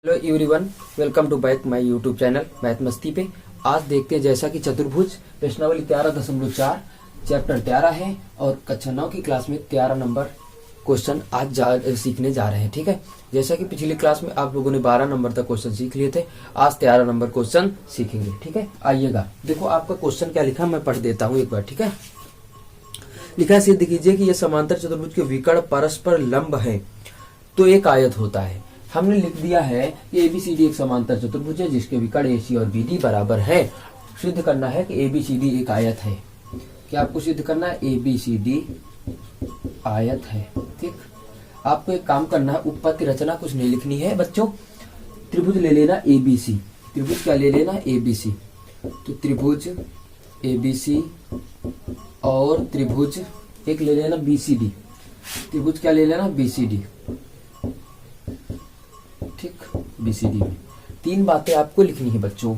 Hello everyone, welcome to back my YouTube channel math Masti पे। आज देखते हैं जैसा कि चतुर्भुज प्रश्नावली 13.4 चैप्टर 13 है और कक्षा 9 की क्लास में 13 नंबर क्वेश्चन आज सीखने जा रहे हैं। ठीक है, जैसा कि पिछली क्लास में आप लोगों ने 12 नंबर तक क्वेश्चन सीख लिए थे, आज 13 नंबर क्वेश्चन सीखेंगे। ठीक है, आइएगा। देखो आपका क्वेश्चन क्या लिखा, मैं पढ़ देता हूँ एक बार। ठीक है, लिखा है सिद्ध कीजिए कि यह समांतर चतुर्भुज के विकर्ण परस्पर लंब है तो एक आयत होता है। हमने लिख दिया है कि एबीसीडी एक समांतर चतुर्भुज है जिसके विकर्ण एसी और बीडी बराबर है। सिद्ध करना है कि एबीसीडी एक आयत है। क्या आपको सिद्ध करना है? एबीसीडी आयत है। ठीक, आपको एक काम करना है, उत्पत्ति रचना कुछ नहीं लिखनी है बच्चों। त्रिभुज ले लेना एबीसी। त्रिभुज क्या ले लेना? एबीसी। तो त्रिभुज एबीसी और त्रिभुज एक ले लेना बीसीडी। त्रिभुज क्या ले लेना? बीसीडी। ठीक, बीसीडी में 3 बातें आपको लिखनी है बच्चों।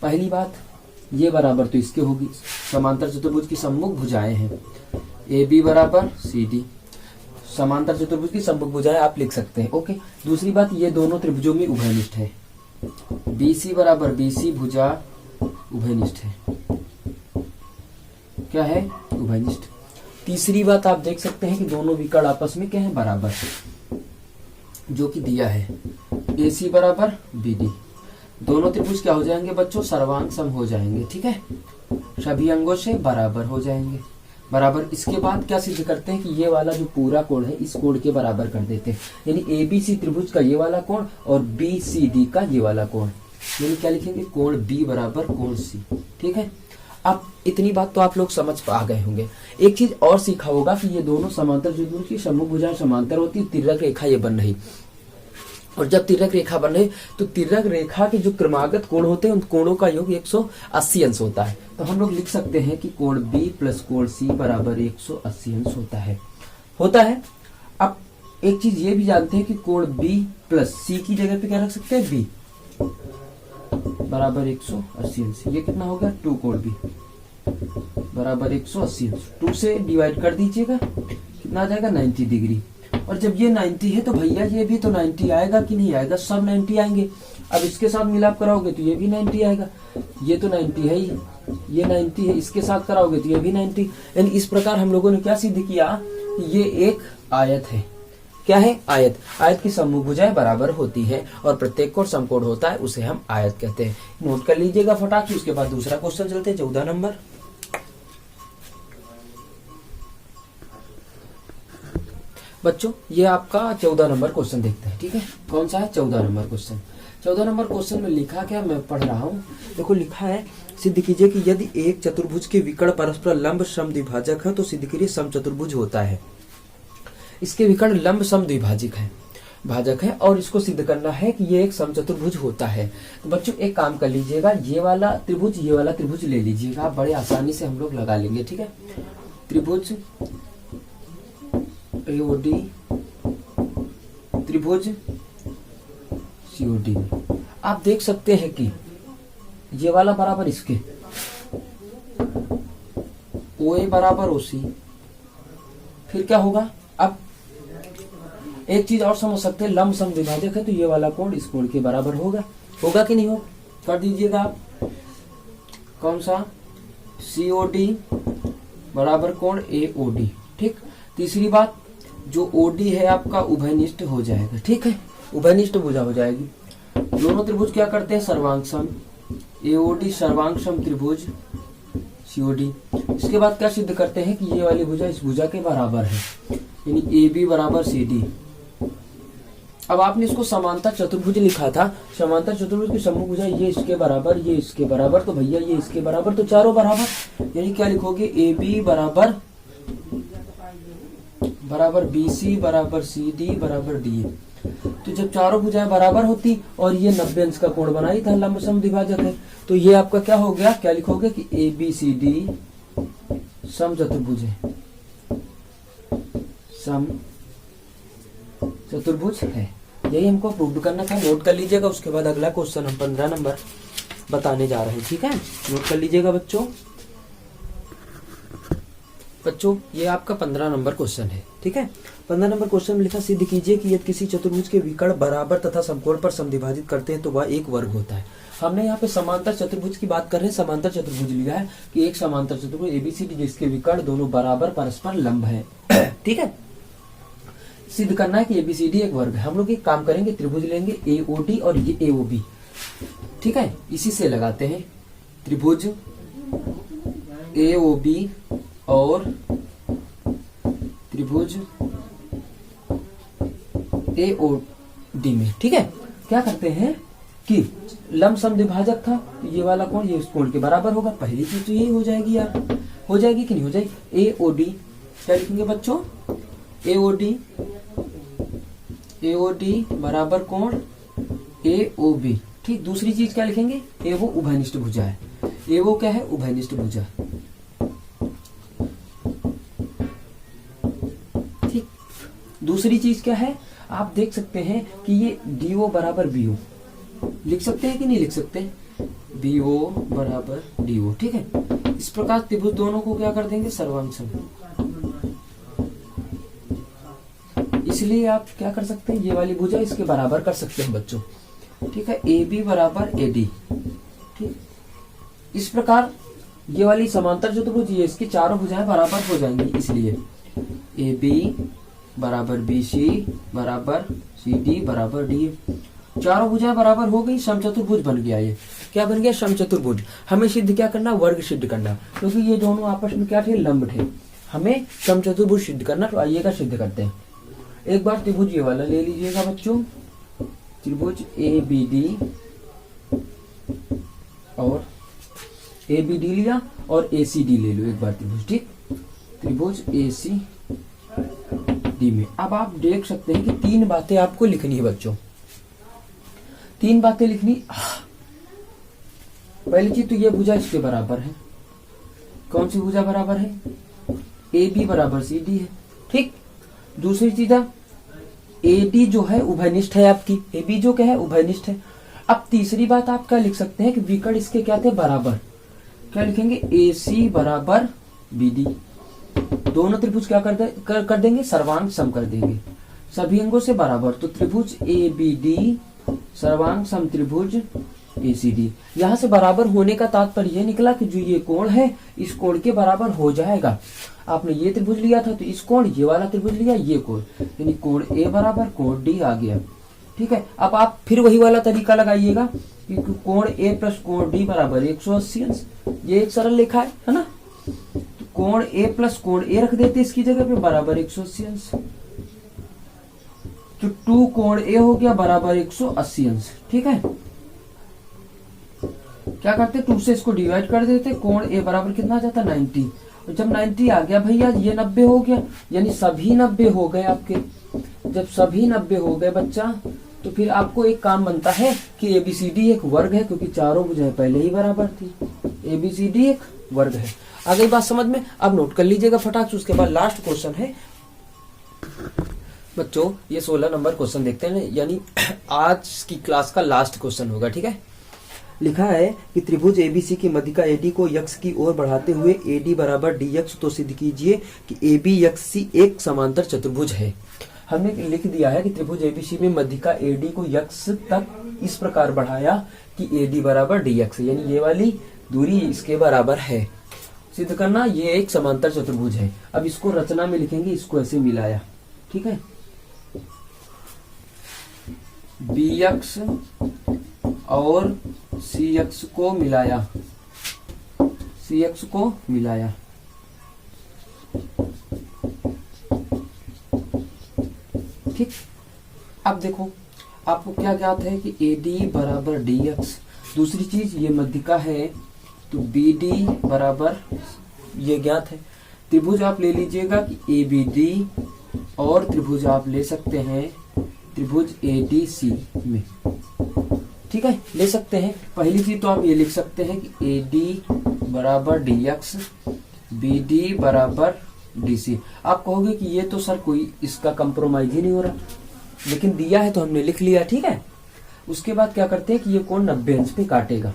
पहली बात, ये बराबर तो इसके होगी, समांतर चतुर्भुज की सम्मुख भुजाएं हैं। ए बी बराबर सी डी, समांतर चतुर्भुज की सम्मुख भुजाएं आप लिख सकते हैं। ओके। दूसरी बात, ये दोनों त्रिभुजों में उभयनिष्ठ है। बीसी बराबर बीसी भुजा उभयनिष्ठ है। क्या है? उभयनिष्ठ। तीसरी बात, आप देख सकते हैं कि दोनों विकर्ण आपस में क्या है? बराबर है, जो कि दिया है। AC बराबर BD, दोनों त्रिभुज क्या हो जाएंगे बच्चों? सर्वांग सम हो जाएंगे। ठीक है, सभी अंगों से बराबर हो जाएंगे। बराबर। इसके बाद क्या सिद्ध करते हैं कि ये वाला जो पूरा कोण है इस कोण के बराबर कर देते हैं, यानी ABC त्रिभुज का ये वाला कोण और BCD का ये वाला कोण, यानी क्या लिखेंगे? कोण B बराबर कोण C। ठीक है, अब इतनी बात तो आप लोग समझ पा गए होंगे। एक चीज और सीखा होगा कि ये दोनों समांतर चतुर्भुज की सम्मुख भुजाएं समांतर होती है, तिर्यक रेखा ये बन रही। और जब तिर्यक रेखा बन रही तो तिर्यक रेखा के जो क्रमागत कोण होते हैं उन कोणों का योग 180 अंश होता है। तो हम लोग लिख सकते हैं कि कोण B प्लस कोण C बराबर 180 अंश होता है। अब एक चीज ये भी जानते हैं कि कोण B प्लस C की जगह पे क्या रख सकते हैं? B बराबर 180 अंश। ये कितना हो गया? 2 कोण B बराबर 180 अंश। 2 से डिवाइड कर दीजिएगा, कितना आ जाएगा? 90 डिग्री। और जब ये 90 है तो भैया ये भी तो 90 आएगा कि नहीं आएगा? सब 90 आएंगे। अब इसके साथ मिलाप कराओगे तो ये भी 90 आएगा। ये तो 90 है ही, ये 90 है, इसके साथ कराओगे तो ये भी 90। यानी इस प्रकार हम लोगों ने क्या सिद्ध किया? ये एक आयत है। क्या है? आयत। आयत की सम्मुख भुजाएं बराबर होती है और प्रत्येक कोण समकोण होता है, उसे हम आयत कहते हैं। नोट कर लीजिएगा फटाक से। उसके बाद दूसरा क्वेश्चन चलते हैं, 14 नंबर। बच्चों ये आपका 14 नंबर क्वेश्चन देखते हैं। ठीक है, कौन सा है? 14 नंबर क्वेश्चन। 14 नंबर क्वेश्चन में लिखा क्या, मैं पढ़ रहा हूँ। देखो लिखा है, सिद्ध कीजिए कि यदि एक चतुर्भुज के विकर्ण परस्पर लंब समद्विभाजक है तो सिद्ध कीजिए समचतुर्भुज होता है। इसके विकर्ण लंब समद्विभाजक है और इसको सिद्ध करना है कि ये एक समचतुर्भुज होता है। तो बच्चों एक काम कर लीजिएगा, ये वाला त्रिभुज ले लीजिएगा, आप बड़े आसानी से हम लोग लगा लेंगे। ठीक है, त्रिभुज AOD, त्रिभुज COD। आप देख सकते हैं कि ये वाला बराबर इसके, OA बराबर OC। फिर क्या होगा? अब एक चीज और समझ सकते हैं, लंब समद्विभाजक है तो ये वाला कोण इस कोण के बराबर होगा कि नहीं हो? कर दीजिएगा आप। कौन सा? COD बराबर कोण AOD। ठीक, तीसरी बात, जो OD है आपका उभयनिष्ठ हो जाएगा। ठीक है, उभयनिष्ठ भुजा हो जाएगी। दोनों त्रिभुज क्या करते हैं? सर्वांग सम। AOD सर्वांग सम त्रिभुज COD। इसके बाद क्या सिद्ध करते हैं कि ये वाली भुजा इस भुजा के बराबर है, यानी AB बराबर CD। अब आपने इसको समांतर चतुर्भुज लिखा था, समांतर चतुर्भुज की सम्मुख भुजा ये इसके बराबर, ये इसके बराबर, तो भैया ये इसके बराबर, तो चारों बराबर। यानी क्या लिखोगे? AB बराबर BC बराबर CD बराबर DA। तो जब चारों भुजाएं बराबर होती और ये 90 अंश का कोण बनाई था, लंब समद्विभाजक है, तो ये आपका क्या हो गया? क्या लिखोगे कि ABCD समचतुर्भुज है, समचतुर्भुज है। यही हमको प्रूव करना था। नोट कर लीजिएगा। उसके बाद अगला क्वेश्चन हम 15 नंबर बताने जा रहे हैं। ठीक है, नोट कर लीजिएगा बच्चों। बच्चों ये आपका 15 नंबर क्वेश्चन है, ठीक है। 15 नंबर क्वेश्चन में लिखा, सिद्ध कीजिए कि यदि किसी चतुर्भुज के विकर्ण बराबर तथा समकोण पर समद्विभाजित करते हैं तो वह एक वर्ग होता है। हमने यहाँ पे समांतर चतुर्भुज की बात कर रहे हैं। समांतर चतुर्भुज लिया है कि एक समांतर चतुर्भुज एबीसीडी जिसके विकर्ण दोनों बराबर परस्पर लंब है, ठीक है। सिद्ध करना है कि एबीसीडी एक वर्ग है। हम लोग एक काम करेंगे, त्रिभुज लेंगे एओडी और ये एओबी, ठीक है। इसी से लगाते हैं त्रिभुज एओबी और त्रिभुज एओडी में, ठीक है। क्या करते हैं कि लंब समद्विभाजक था, ये वाला कोण ये उस कोण के बराबर होगा। पहली चीज तो यही हो जाएगी यार, हो जाएगी कि नहीं हो जाएगी। एओडी क्या लिखेंगे बच्चों, एओडी, एओडी बराबर कोण एओबी, ठीक। दूसरी चीज क्या लिखेंगे, एवो उभयनिष्ठ भुजा है। एवो क्या है, उभयनिष्ठ भुजा, ठीक। दूसरी चीज क्या है, आप देख सकते हैं कि ये डीओ बराबर बीओ लिख सकते हैं कि नहीं लिख सकते, बीओ बराबर डीओ, ठीक है। इस प्रकार त्रिभुज दोनों को क्या कर देंगे, सर्वांग सम। इसलिए आप क्या कर सकते हैं, ये वाली भुजा इसके बराबर कर सकते हैं बच्चों, ठीक है। ए बी बराबर ए डी, ठीक। इस प्रकार ये वाली समांतर चतुर्भुज ये इसकी चारों भुजाएं बराबर हो जाएंगी, इसलिए ए बी बराबर बी सी बराबर सी डी बराबर डी। चारों भुजाएं बराबर हो गई, समचतुर्भुज बन गया। ये क्या बन गया, समचतुर्भुज। हमें सिद्ध क्या करना, वर्ग सिद्ध करना, क्योंकि ये दोनों आपस में क्या थे, लंब थे। हमें समचतुर्भुज सिद्ध करना, तो आइएगा सिद्ध करते हैं। एक बार त्रिभुज ये वाला ले लीजिएगा बच्चों, त्रिभुज ए बी डी और ए बी डी लिया और ए सी डी ले लो एक बार त्रिभुज, ठीक। त्रिभुज ए सी डी में अब आप देख सकते हैं कि तीन बातें आपको लिखनी है बच्चों, तीन बातें लिखनी। पहली चीज तो ये भुजा इसके बराबर है। कौन सी भुजा बराबर है, ए बी बराबर सी डी है, ठीक। दूसरी चीज है ए डी जो है उभयनिष्ठ है आपकी, ए बी जो क्या है उभयनिष्ठ है। अब तीसरी बात आप क्या लिख सकते हैं कि विकर्ण इसके क्या थे, बराबर। क्या लिखेंगे, ए सी बराबर बी डी। दोनों त्रिभुज क्या कर देंगे, सर्वांग सम कर देंगे, सभी अंगों से बराबर। तो त्रिभुज ए बी डी सर्वांग सम त्रिभुज ए सी डी। यहां से बराबर होने का तात्पर्य यह निकला कि जो ये कोण है इस कोण के बराबर हो जाएगा। आपने ये त्रिभुज लिया था तो इस कोण, ये वाला त्रिभुज लिया, ये कोण, यानी कोण ए बराबर कोण डी आ गया, ठीक है। अब आप फिर वही वाला तरीका लगाइएगा कि कोण ए प्लस कोण डी बराबर 180 अंश। ये एक सरल रेखा है ना। तो कोण ए प्लस कोण ए रख देते इसकी जगह पे, बराबर 180 अंश। तो 2 कोण ए हो गया बराबर 180 अंश, ठीक है। क्या करते, 2 से इसको डिवाइड कर देते, कोण ए बराबर कितना आ जाता, 90। और जब 90 आ गया भैया, ये 90 हो गया, यानी सभी 90 हो गए आपके। जब सभी 90 हो गए बच्चा, तो फिर आपको एक काम बनता है कि एबीसीडी एक वर्ग है, क्योंकि चारों भुजाएं पहले ही बराबर थी। एबीसीडी एक वर्ग है। आ गई बात समझ में। अब नोट कर लीजिएगा फटाक से। उसके बाद लास्ट क्वेश्चन है बच्चों, ये 16 नंबर क्वेश्चन देखते हैं, यानी आज की क्लास का लास्ट क्वेश्चन होगा, ठीक है। लिखा है कि त्रिभुज एबीसी की मध्यिका एडी को यक्ष की ओर बढ़ाते हुए एडी बराबर डी यक्ष, तो सिद्ध कीजिए कि एबी यक्ष सी एक समांतर चतुर्भुज है। हमने लिख दिया है कि त्रिभुज एबीसी में मध्यिका एडी को यक्ष तक इस प्रकार बढ़ाया कि एडी बराबर डी यक्ष, यानी ये वाली दूरी इसके बराबर है। सिद्ध करना ये एक समांतर चतुर्भुज है। अब इसको रचना में लिखेंगे, इसको ऐसे मिलाया, ठीक है। बी यक्ष और सी यक्ष को मिलाया, सी यक्ष को मिलाया, ठीक। अब देखो आपको क्या ज्ञात है कि ए डी बराबर डी यक्ष। दूसरी चीज ये मध्यिका है, तो बी डी बराबर ये ज्ञात है। त्रिभुज आप ले लीजिएगा कि ए बी डी, और त्रिभुज आप ले सकते हैं त्रिभुज ए डी सी में, ठीक है, ले सकते हैं। पहली चीज तो आप ये लिख सकते हैं कि ए डी बराबर डी एक्स, बी डी बराबर डी सी। आप कहोगे कि ये तो सर कोई इसका कंप्रोमाइज ही नहीं हो रहा, लेकिन दिया है तो हमने लिख लिया, ठीक है। उसके बाद क्या करते हैं कि ये कोण 90 अंश पे काटेगा।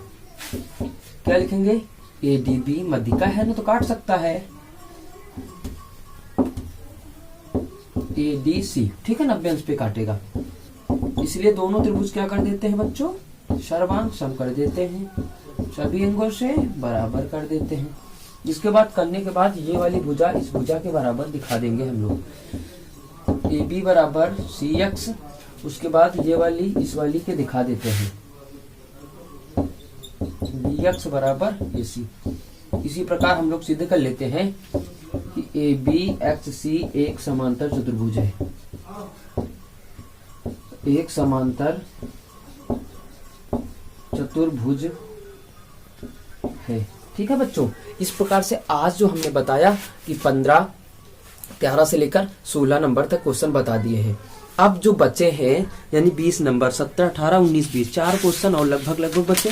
क्या लिखेंगे, ए डी बी मध्यिका है ना, तो काट सकता है। ADC, ठीक है, 90 अंश पे काटेगा, इसलिए दोनों त्रिभुज क्या कर देते हैं बच्चों, सर्वांग सम कर देते हैं, सभी अंगों से बराबर कर देते हैं। इसके बाद करने के बाद ये वाली भुजा इस भुजा के बराबर दिखा देंगे हम लोग, AB बराबर CX, उसके बाद ये वाली इस वाली के दिखा देते हैं, BX बराबर AC। इसी प्रकार हम लोग सिद्ध कर लेते हैं कि ABXC एक समांतर चतुर्भुज है, एक समांतर चतुर्भुज है, ठीक है बच्चों। इस प्रकार से आज जो हमने बताया कि 15, 13 से लेकर 16 नंबर तक क्वेश्चन बता दिए हैं। अब जो बचे हैं यानी 20 नंबर, 17, 18, 19, 20, 4 क्वेश्चन और लगभग बचे,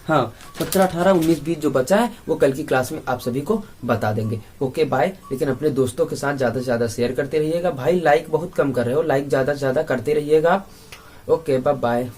हाँ 17, 18, 19, 20 जो बचा है वो कल की क्लास में आप सभी को बता देंगे। Okay bye. लेकिन अपने दोस्तों के साथ ज्यादा से ज्यादा शेयर करते रहिएगा भाई, लाइक बहुत कम कर रहे हो, लाइक ज्यादा से ज्यादा करते रहिएगा। Okay bye bye.